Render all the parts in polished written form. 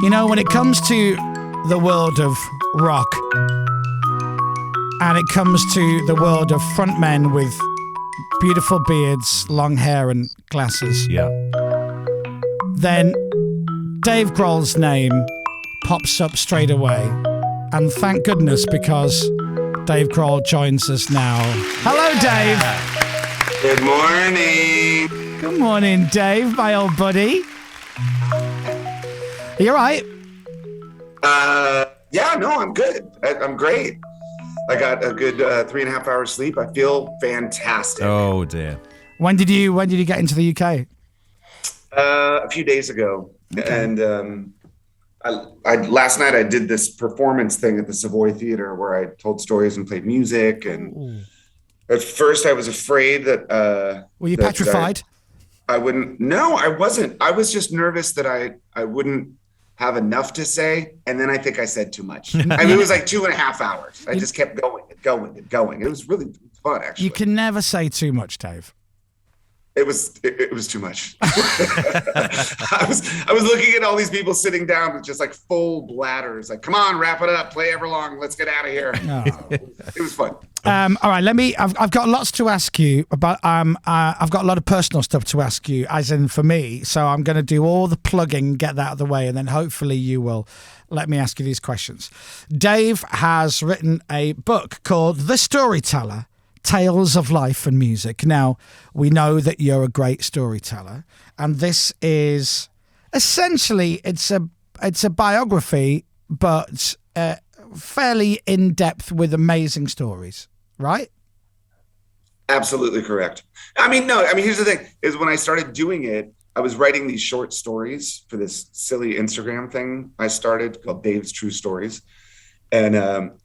You know, when it comes to the world of rock, and it comes to the world of frontmen with beautiful beards, long hair, and glasses, then Dave Grohl's name pops up straight away. And thank goodness, because Dave Grohl joins us now. Hello, Dave. Good morning. Good morning, Dave, my old buddy. Are you all right? Yeah, no, I'm good. I'm great. I got a good 3.5 hours sleep. I feel fantastic. Oh dear. When did you get into the UK? A few days ago. Okay. And I last night I did this performance thing at the Savoy Theater where I told stories and played music. And at first I was afraid that were you petrified? I wouldn't. No, I wasn't. I was just nervous that I wouldn't have enough to say, and then I think I said too much. I mean, it was like 2.5 hours. I just kept going and going and going. It was really fun, actually. You can never say too much, Dave. It was too much. I was looking at all these people sitting down with just like full bladders. Like, come on, wrap it up, play Everlong, let's get out of here. No. It was fun. All right, I've got lots to ask you about. I've got a lot of personal stuff to ask you, as in for me. So I'm going to do all the plugging, get that out of the way, and then hopefully you will let me ask you these questions. Dave has written a book called The Storyteller: Tales of Life and Music. Now, we know that you're a great storyteller, and this is essentially it's a biography, but fairly in depth with amazing stories, right? Absolutely correct. I mean, here's the thing: is when I started doing it, I was writing these short stories for this silly Instagram thing I started called Dave's True Stories. And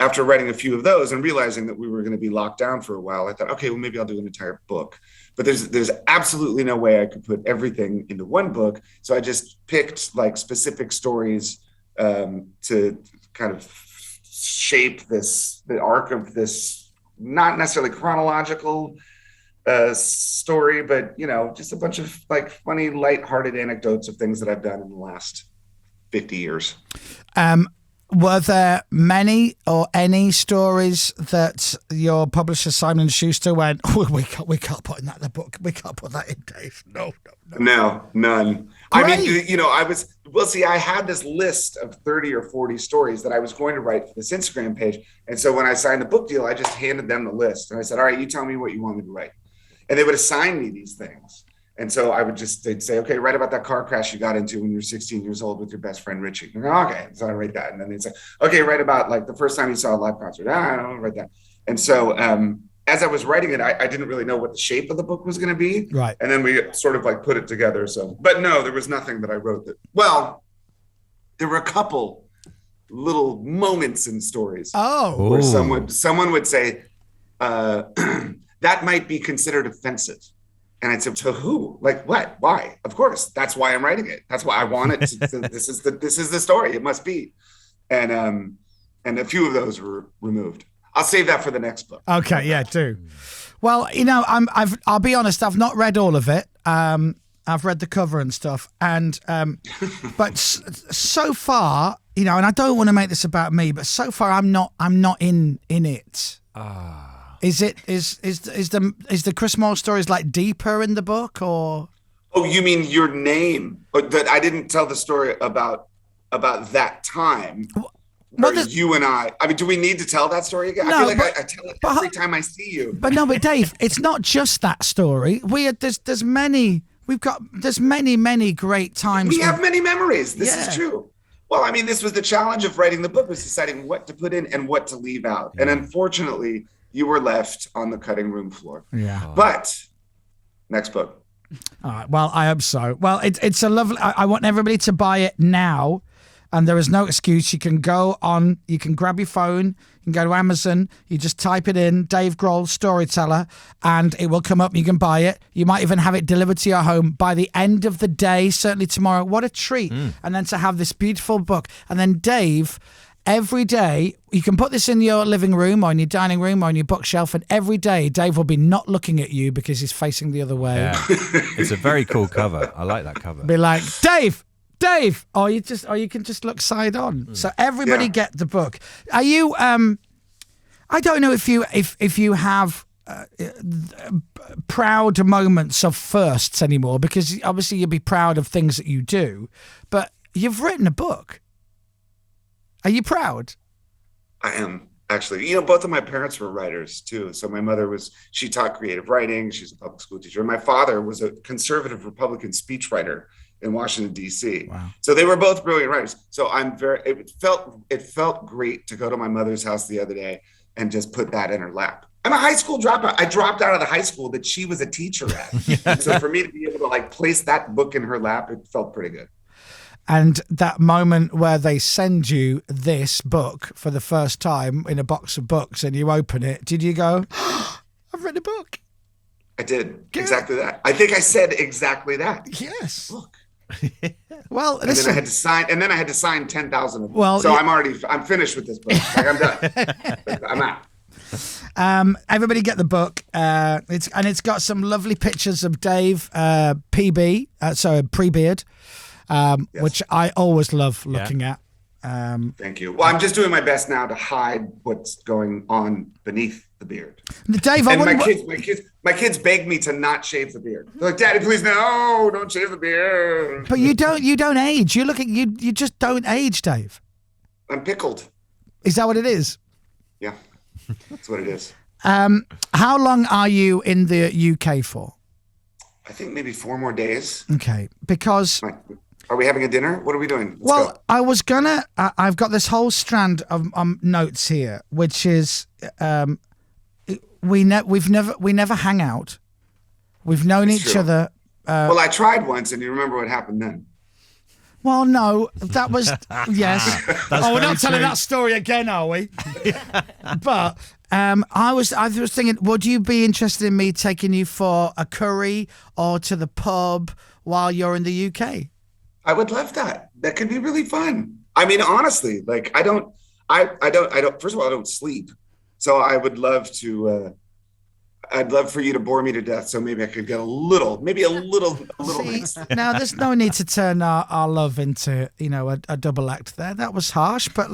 after writing a few of those and realizing that we were going to be locked down for a while, I thought, okay, well, maybe I'll do an entire book. But there's absolutely no way I could put everything into one book. So I just picked like specific stories to kind of shape the arc of this, not necessarily chronological story, but, just a bunch of like funny, lighthearted anecdotes of things that I've done in the last 50 years. Were there many or any stories that your publisher Simon & Schuster went, we can't put in that in the book. We can't put that in, Dave. No, none. Great. I mean, I had this list of 30 or 40 stories that I was going to write for this Instagram page. And so when I signed the book deal, I just handed them the list. And I said, all right, you tell me what you want me to write. And they would assign me these things. And so they'd say, okay, write about that car crash you got into when you were 16 years old with your best friend, Richie. And I go, okay, so I write that. And then they'd say, okay, write about like the first time you saw a live concert. I'll write that. And so as I was writing it, I didn't really know what the shape of the book was going to be. Right. And then we sort of like put it together. So, but no, there was nothing that I wrote that, well, there were a couple little moments in stories. Oh. Where someone would say, that might be considered offensive. And I'd say, to who? Like what? Why? Of course. That's why I'm writing it. That's why I want it. This is the story. It must be. And a few of those were removed. I'll save that for the next book. Okay, yeah, do. Well, I'll be honest. I've not read all of it. I've read the cover and stuff, and but so far, and I don't want to make this about me, but so far I'm not in it. Is the Chris Moyles stories like deeper in the book, or? Oh, you mean your name? That I didn't tell the story about that time. You and I mean, do we need to tell that story again? No, I feel like I tell it every time I see you. But Dave, it's not just that story. There's many great times. We have many memories. This is true. Well, I mean, this was the challenge of writing the book, was deciding what to put in and what to leave out. And unfortunately, you were left on the cutting room floor. Yeah. But next book. All right. Well, I hope so. Well, it's a lovely. I want everybody to buy it now, and there is no excuse. You can go on. You can grab your phone. You can go to Amazon. You just type it in, Dave Grohl Storyteller, and it will come up. You can buy it. You might even have it delivered to your home by the end of the day. Certainly tomorrow. What a treat! And then to have this beautiful book, and then Dave. every day, you can put this in your living room or in your dining room or in your bookshelf, and every day Dave will be not looking at you because he's facing the other way. Yeah. It's a very cool cover. I like that cover. Be like, Dave, or you can just look side on. So everybody get the book. Are you? I don't know if you have proud moments of firsts anymore, because obviously you'll be proud of things that you do, but you've written a book. Are you proud? I am, actually. Both of my parents were writers too. So my mother she taught creative writing. She's a public school teacher. And my father was a conservative Republican speechwriter in Washington, D.C. Wow. So they were both brilliant writers. So it felt great to go to my mother's house the other day and just put that in her lap. I'm a high school dropout. I dropped out of the high school that she was a teacher at. So for me to be able to place that book in her lap, it felt pretty good. And that moment where they send you this book for the first time in a box of books and you open it, did you go, I've written a book? I did. Good. Exactly that. I think I said exactly that. Yes. Book. Well, and then I had to sign 10,000 of them. Well, so I'm finished with this book. I'm done. I'm out. Everybody get the book. It's got some lovely pictures of Dave pre-beard. Yes. Which I always love looking at. Thank you. Well, I'm just doing my best now to hide what's going on beneath the beard. Dave, my kids beg me to not shave the beard. They're like, Daddy, please, no, don't shave the beard. But you don't age. You just don't age, Dave. I'm pickled. Is that what it is? Yeah, that's what it is. How long are you in the UK for? I think maybe 4 more days. Okay, because... Are we having a dinner? What are we doing? Let's go. I was gonna. I've got this whole strand of notes here, which is we never hang out. We've known each other. Well, I tried once, and you remember what happened then. Well, no, that was yes. We're not telling true. that story again, are we? But I was thinking, would you be interested in me taking you for a curry or to the pub while you're in the UK? I would love that. That could be really fun. I mean, honestly, I don't, first of all, I don't sleep. So I would love to, I'd love for you to bore me to death. So maybe I could get a little. See, now there's no need to turn our love into, a double act there. That was harsh, but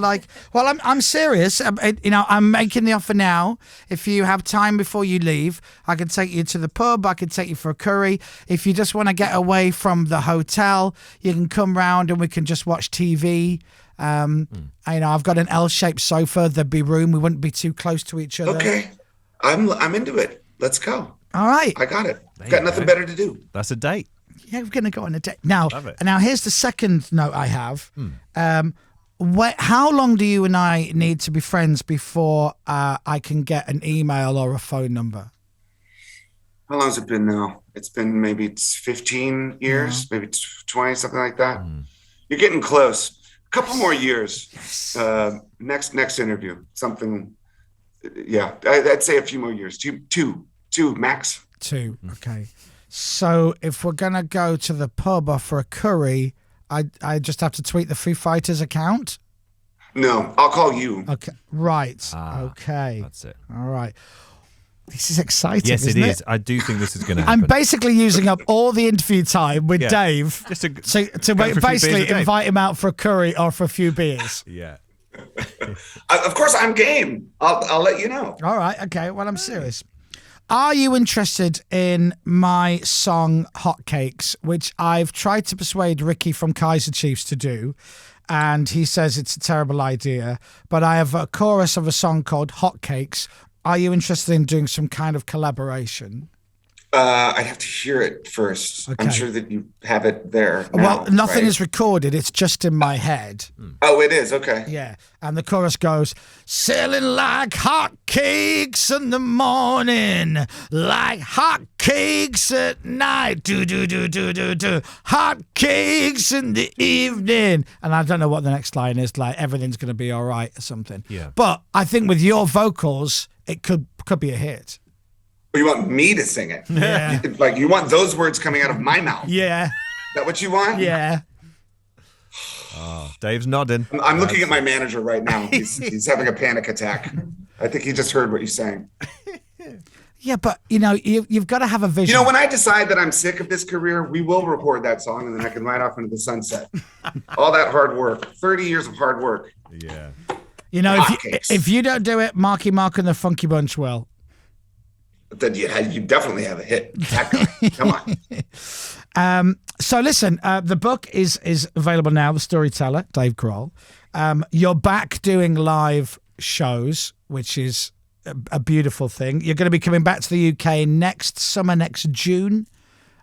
I'm serious. I'm making the offer now. If you have time before you leave, I can take you to the pub. I can take you for a curry. If you just want to get away from the hotel, you can come round and we can just watch TV. I've got an L-shaped sofa. There'd be room. We wouldn't be too close to each other. Okay. I'm into it. Let's go. All right. I got it. Got nothing better to do. That's a date. Yeah, we're going to go on a date. Now, Love it. Here's the second note I have. How long do you and I need to be friends before I can get an email or a phone number? How long has it been now? It's been maybe 15 years, maybe 20, something like that. You're getting close. A couple more years. Yes. Next interview, something. Yeah, I'd say a few more years. Two max. 2. Okay. So if we're gonna go to the pub or for a curry, I just have to tweet the Foo Fighters account. No, I'll call you. Okay. Right. Okay. That's it. All right. This is exciting. Yes, isn't it is. I do think this is going to I'm happen. basically using up all the interview time with Dave Just to to go for a few beers basically with Dave. invite him out for a curry or for a few beers. Yeah. Of course, I'm game. I'll let you know. All right. Okay. Well, I'm serious. Are you interested in my song Hotcakes, which I've tried to persuade Ricky from Kaiser Chiefs to do, and he says it's a terrible idea, but I have a chorus of a song called Hotcakes. Are you interested in doing some kind of collaboration? I'd have to hear it first. Okay. I'm sure that you have it there. Well, now, nothing right? is recorded. It's just in my head. Oh, it is. Okay. Yeah. And the chorus goes, selling like hotcakes in the morning, like hotcakes at night, do, hotcakes in the evening. And I don't know what the next line is, like everything's going to be all right or something. Yeah. But I think with your vocals, it could be a hit. Or you want me to sing it? Yeah. You want those words coming out of my mouth? Yeah. Is that what you want? Yeah. Oh, Dave's nodding. I'm looking at my manager right now. He's having a panic attack. I think he just heard what you're saying. Yeah, but you've got to have a vision. When I decide that I'm sick of this career, we will record that song, and then I can ride off into the sunset. All that hard work, 30 years of hard work. Yeah. If you don't do it, Marky Mark and the Funky Bunch will. Then you definitely have a hit. That guy. Come on. So listen, the book is available now. The Storyteller, Dave Grohl. You're back doing live shows, which is a beautiful thing. You're going to be coming back to the UK next summer, next June,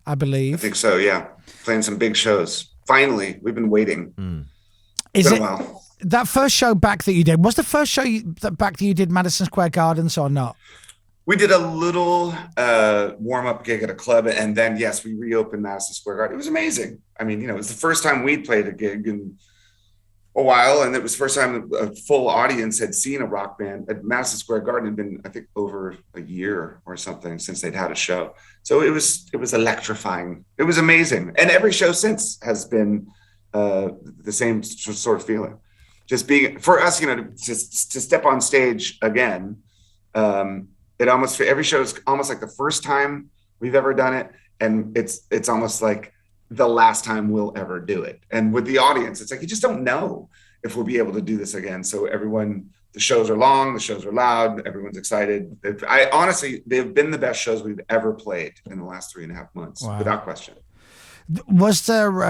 I believe. I think so, yeah. Playing some big shows. Finally, we've been waiting. Is been it a while. That first show back that you did? Was the first show back that you did Madison Square Gardens or not? We did a little warm-up gig at a club, and then, yes, we reopened Madison Square Garden. It was amazing. I mean, it was the first time we'd played a gig in a while, and it was the first time a full audience had seen a rock band at Madison Square Garden. It had been, I think, over a year or something since they'd had a show. So it was electrifying. It was amazing. And every show since has been the same sort of feeling. Just being, for us, to step on stage again, every show is almost like the first time we've ever done it. And it's almost like the last time we'll ever do it. And with the audience, it's like, you just don't know if we'll be able to do this again. So the shows are long, the shows are loud, everyone's excited. Honestly, they've been the best shows we've ever played in the last 3.5 months, without question. Was there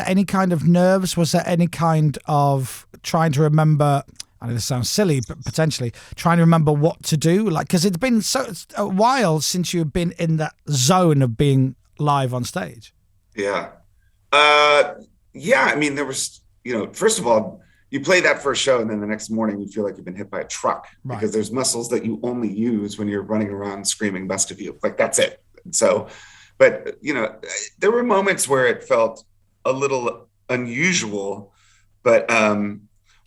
any kind of nerves? Was there any kind of trying to remember, I know this sounds silly, but potentially trying to remember what to do? Because it's been a while since you've been in that zone of being live on stage. Yeah. I mean, there was, first of all, you play that first show and then the next morning you feel like you've been hit by a truck because there's muscles that you only use when you're running around screaming best of you. Like, that's it. So, but, there were moments where it felt a little unusual, but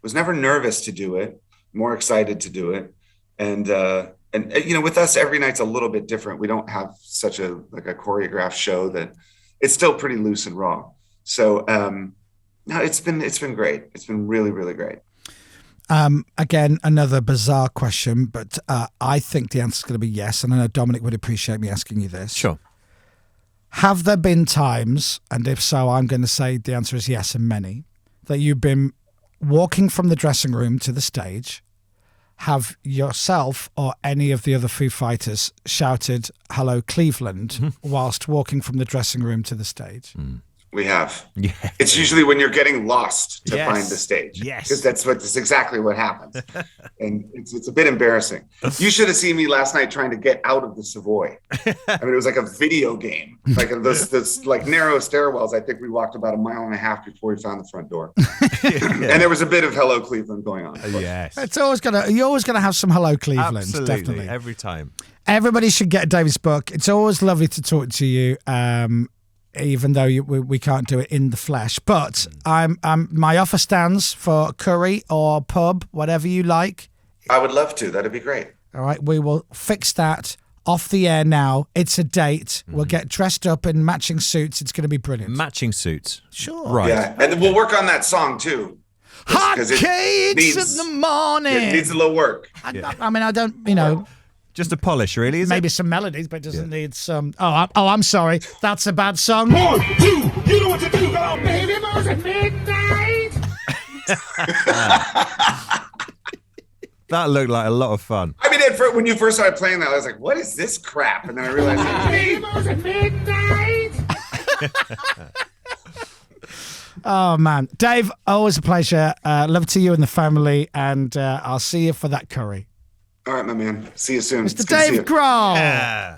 was never nervous to do it, more excited to do it. And with us, every night's a little bit different. We don't have such a choreographed show that it's still pretty loose and raw. So, no, it's been great. It's been really, really great. Again, another bizarre question, but I think the answer is going to be yes. And I know Dominic would appreciate me asking you this. Sure. Have there been times, and if so, I'm going to say the answer is yes, and many, that you've been walking from the dressing room to the stage, have yourself or any of the other Foo Fighters shouted "Hello, Cleveland" whilst walking from the dressing room to the stage? We have. Yeah. It's usually when you're getting lost to find the stage. Yes. Because that's exactly what happens. And it's a bit embarrassing. You should have seen me last night trying to get out of the Savoy. I mean, it was like a video game. Like those like narrow stairwells. I think we walked about 1.5 miles before we found the front door. And there was a bit of "Hello, Cleveland" going on. Yes. You're always gonna have some "Hello, Cleveland." Absolutely. Definitely. Every time. Everybody should get David's book. It's always lovely to talk to you. Even though we can't do it in the flesh, but my offer stands for curry or pub, whatever you like. I would love to. That'd be great. All right, we will fix that off the air now. It's a date. We'll get dressed up in matching suits. It's going to be brilliant. Matching suits. Sure. Right. Yeah, and then we'll work on that song too. Hot cakes in the morning. It needs a little work. I mean, I don't, Just a polish, really, is maybe it? some melodies, but it doesn't need some. I'm sorry. That's a bad song. 1, 2, you know what to do. Go on, baby, moves at midnight. That looked like a lot of fun. I mean, when you first started playing that, I was like, what is this crap? And then I realized Baby moves at midnight. Oh, man. Dave, always a pleasure. Love to you and the family, and I'll see you for that curry. all right, my man. See you soon. Mr. Dave Grohl. Yeah.